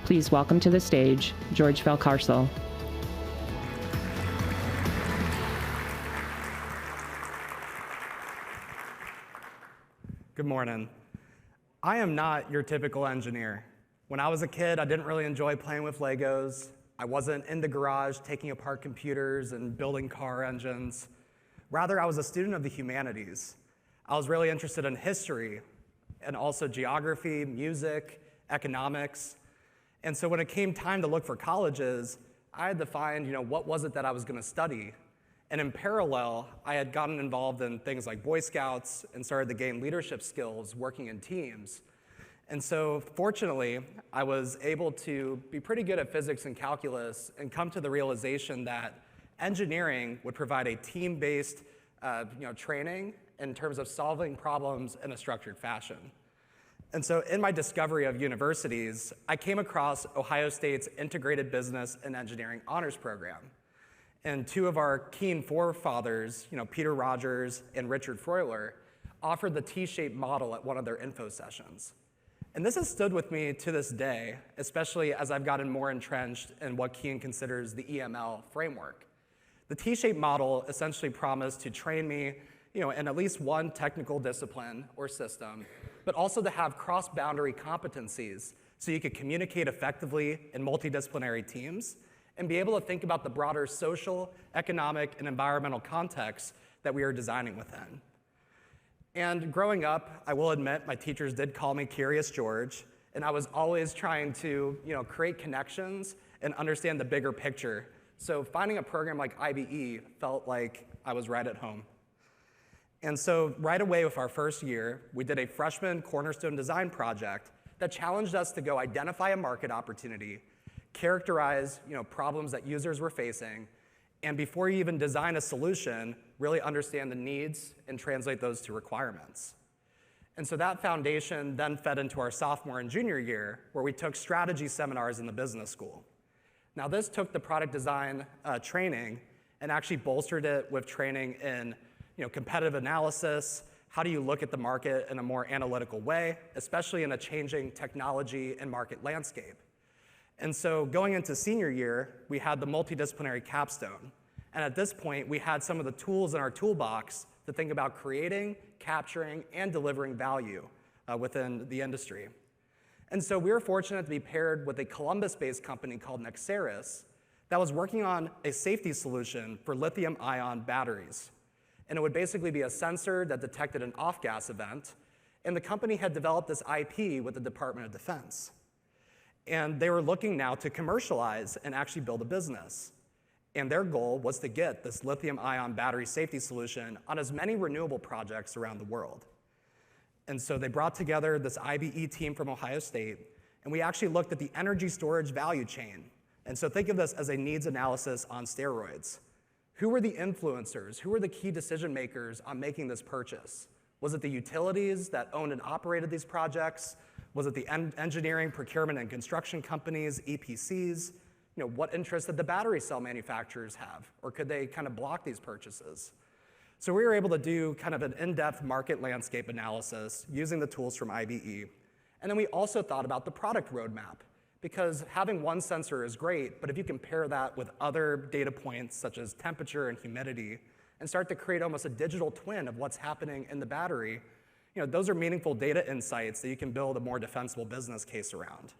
Please welcome to the stage George Valcarcel. Good morning. I am not your typical engineer. When I was a kid, I didn't really enjoy playing with Legos. I wasn't in the garage taking apart computers and building car engines. Rather, I was a student of the humanities. I was really interested in history and also geography, music, economics. And so when it came time to look for colleges, I had to find, what was it that I was going to study? And in parallel, I had gotten involved in things like Boy Scouts and started to gain leadership skills working in teams. And so fortunately, I was able to be pretty good at physics and calculus and come to the realization that engineering would provide a team-based training in terms of solving problems in a structured fashion. And so in my discovery of universities, I came across Ohio State's Integrated Business and Engineering Honors Program. And two of our keen forefathers, Peter Rogers and Richard Freuler, offered the T-shaped model at one of their info sessions. And this has stood with me to this day, especially as I've gotten more entrenched in what Keen considers the EML framework. The T-shaped model essentially promised to train me in at least one technical discipline or system, but also to have cross-boundary competencies so you could communicate effectively in multidisciplinary teams and be able to think about the broader social, economic, and environmental context that we are designing within. And growing up, I will admit, my teachers did call me Curious George, and I was always trying to create connections and understand the bigger picture. So finding a program like IBE felt like I was right at home. And so right away with our first year, we did a freshman cornerstone design project that challenged us to go identify a market opportunity, characterize problems that users were facing, and before you even design a solution, really understand the needs and translate those to requirements. And so that foundation then fed into our sophomore and junior year, where we took strategy seminars in the business school. Now this took the product design training and actually bolstered it with training in competitive analysis. How do you look at the market in a more analytical way, especially in a changing technology and market landscape? And so going into senior year, we had the multidisciplinary capstone. And at this point, we had some of the tools in our toolbox to think about creating, capturing, and delivering value within the industry. And so we were fortunate to be paired with a Columbus-based company called Nexeris that was working on a safety solution for lithium-ion batteries. And it would basically be a sensor that detected an off-gas event. And the company had developed this IP with the Department of Defense. And they were looking now to commercialize and actually build a business. And their goal was to get this lithium-ion battery safety solution on as many renewable projects around the world. And so they brought together this IBE team from Ohio State, and we actually looked at the energy storage value chain. And so think of this as a needs analysis on steroids. Who were the influencers? Who were the key decision makers on making this purchase? Was it the utilities that owned and operated these projects? Was it the engineering, procurement, and construction companies, EPCs? What interest did the battery cell manufacturers have? Or could they kind of block these purchases? So we were able to do kind of an in-depth market landscape analysis using the tools from IBE. And then we also thought about the product roadmap, because having one sensor is great, but if you can pair that with other data points such as temperature and humidity and start to create almost a digital twin of what's happening in the battery, those are meaningful data insights that you can build a more defensible business case around.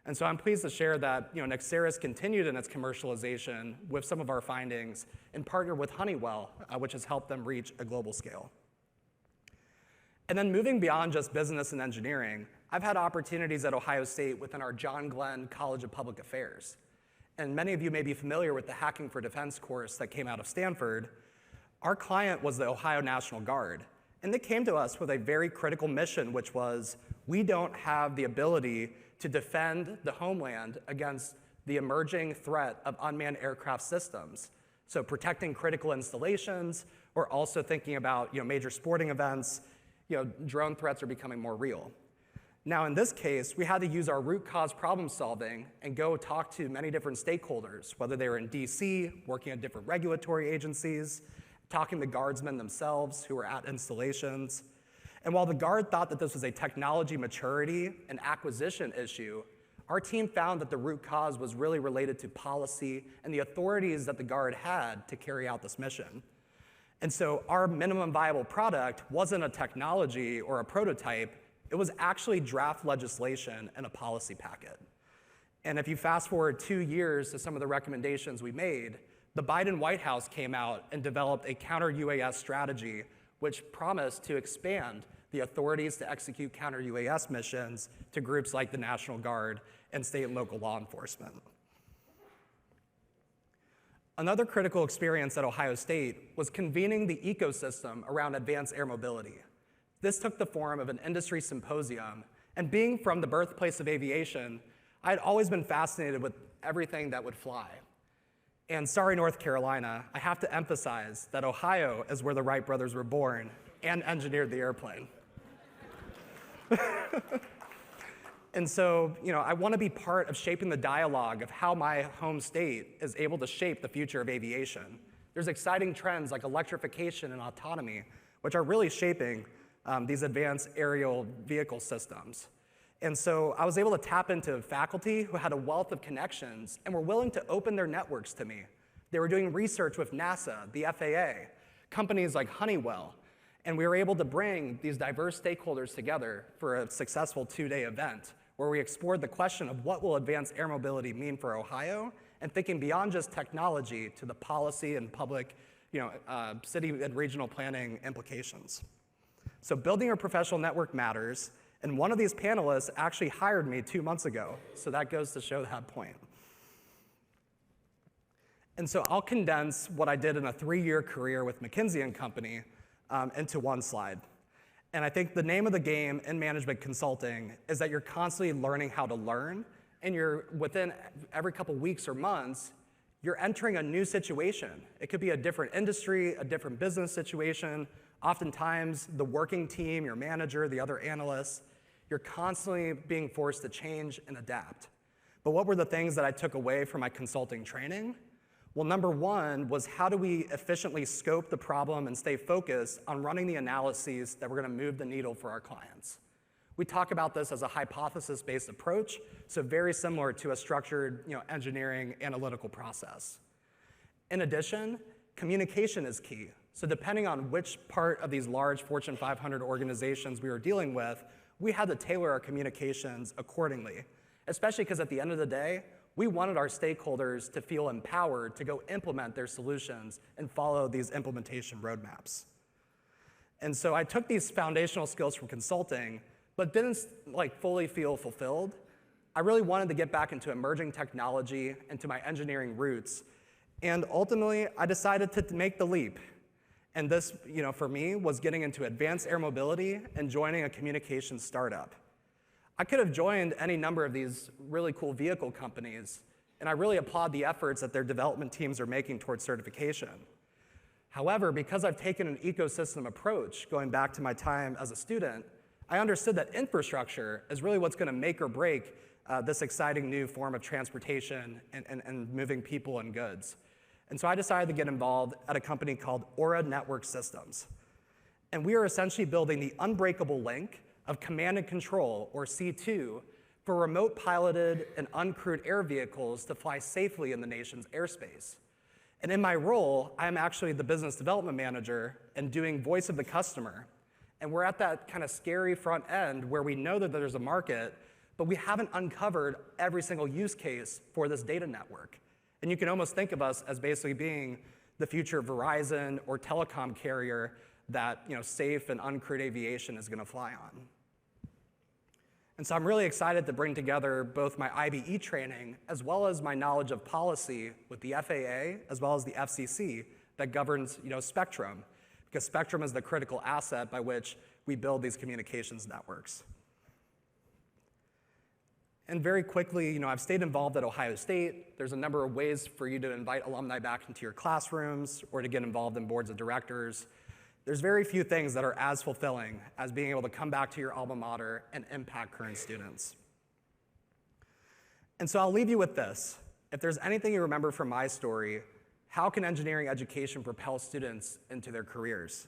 And so I'm pleased to share that Nexeris continued in its commercialization with some of our findings and partnered with Honeywell, which has helped them reach a global scale. And then moving beyond just business and engineering, I've had opportunities at Ohio State within our John Glenn College of Public Affairs. And many of you may be familiar with the Hacking for Defense course that came out of Stanford. Our client was the Ohio National Guard. And they came to us with a very critical mission, which was, we don't have the ability to defend the homeland against the emerging threat of unmanned aircraft systems. So protecting critical installations, or also thinking about major sporting events, drone threats are becoming more real. Now in this case, we had to use our root cause problem solving and go talk to many different stakeholders, whether they were in DC, working at different regulatory agencies, talking to guardsmen themselves who were at installations. And while the Guard thought that this was a technology maturity and acquisition issue, our team found that the root cause was really related to policy and the authorities that the Guard had to carry out this mission. And so our minimum viable product wasn't a technology or a prototype, it was actually draft legislation and a policy packet. And if you fast forward 2 years to some of the recommendations we made, the Biden White House came out and developed a counter-UAS strategy which promised to expand the authorities to execute counter-UAS missions to groups like the National Guard and state and local law enforcement. Another critical experience at Ohio State was convening the ecosystem around advanced air mobility. This took the form of an industry symposium, and being from the birthplace of aviation, I had always been fascinated with everything that would fly. And sorry, North Carolina, I have to emphasize that Ohio is where the Wright brothers were born and engineered the airplane. And so, I want to be part of shaping the dialogue of how my home state is able to shape the future of aviation. There's exciting trends like electrification and autonomy, which are really shaping these advanced aerial vehicle systems. And so I was able to tap into faculty who had a wealth of connections and were willing to open their networks to me. They were doing research with NASA, the FAA, companies like Honeywell, and we were able to bring these diverse stakeholders together for a successful 2-day event where we explored the question of what will advanced air mobility mean for Ohio, and thinking beyond just technology to the policy and public, city and regional planning implications. So building a professional network matters, and one of these panelists actually hired me 2 months ago, so that goes to show that point. And so I'll condense what I did in a 3-year career with McKinsey & Company into one slide. And I think the name of the game in management consulting is that you're constantly learning how to learn, and you're within every couple weeks or months, you're entering a new situation. It could be a different industry, a different business situation. Oftentimes, the working team, your manager, the other analysts, you're constantly being forced to change and adapt. But what were the things that I took away from my consulting training? Well, number one was how do we efficiently scope the problem and stay focused on running the analyses that were going to move the needle for our clients. We talk about this as a hypothesis-based approach, so very similar to a structured engineering analytical process. In addition, communication is key. So depending on which part of these large Fortune 500 organizations we were dealing with, we had to tailor our communications accordingly, especially because at the end of the day, we wanted our stakeholders to feel empowered to go implement their solutions and follow these implementation roadmaps. And so I took these foundational skills from consulting, but didn't fully feel fulfilled. I really wanted to get back into emerging technology and to my engineering roots. And ultimately, I decided to make the leap. And this, for me, was getting into advanced air mobility and joining a communications startup. I could have joined any number of these really cool vehicle companies, and I really applaud the efforts that their development teams are making towards certification. However, because I've taken an ecosystem approach, going back to my time as a student, I understood that infrastructure is really what's going to make or break this exciting new form of transportation and moving people and goods. And so I decided to get involved at a company called Aura Network Systems. And we are essentially building the unbreakable link of command and control, or C2, for remote piloted and uncrewed air vehicles to fly safely in the nation's airspace. And in my role, I'm actually the business development manager and doing voice of the customer. And we're at that kind of scary front end where we know that there's a market, but we haven't uncovered every single use case for this data network. And you can almost think of us as basically being the future Verizon or telecom carrier that safe and uncrewed aviation is going to fly on. And so I'm really excited to bring together both my IBE training as well as my knowledge of policy with the FAA as well as the FCC that governs spectrum, because spectrum is the critical asset by which we build these communications networks. And very quickly, I've stayed involved at Ohio State. There's a number of ways for you to invite alumni back into your classrooms or to get involved in boards of directors. There's very few things that are as fulfilling as being able to come back to your alma mater and impact current students. And so I'll leave you with this. If there's anything you remember from my story, how can engineering education propel students into their careers?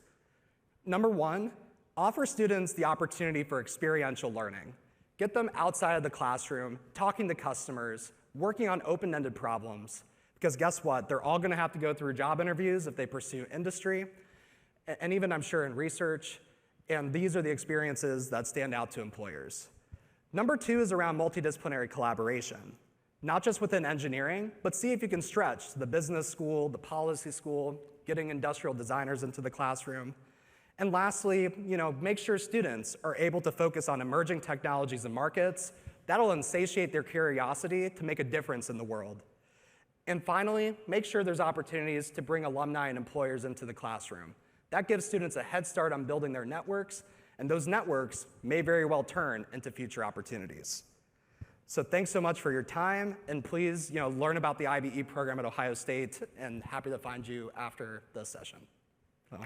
Number one, offer students the opportunity for experiential learning. Get them outside of the classroom, talking to customers, working on open-ended problems, because guess what? They're all gonna have to go through job interviews if they pursue industry, and even I'm sure in research, and these are the experiences that stand out to employers. Number 2 is around multidisciplinary collaboration, not just within engineering, but see if you can stretch the business school, the policy school, getting industrial designers into the classroom. And lastly, make sure students are able to focus on emerging technologies and markets. That'll insatiate their curiosity to make a difference in the world. And finally, make sure there's opportunities to bring alumni and employers into the classroom. That gives students a head start on building their networks, and those networks may very well turn into future opportunities. So thanks so much for your time, and please learn about the IBE program at Ohio State, and happy to find you after the session. So.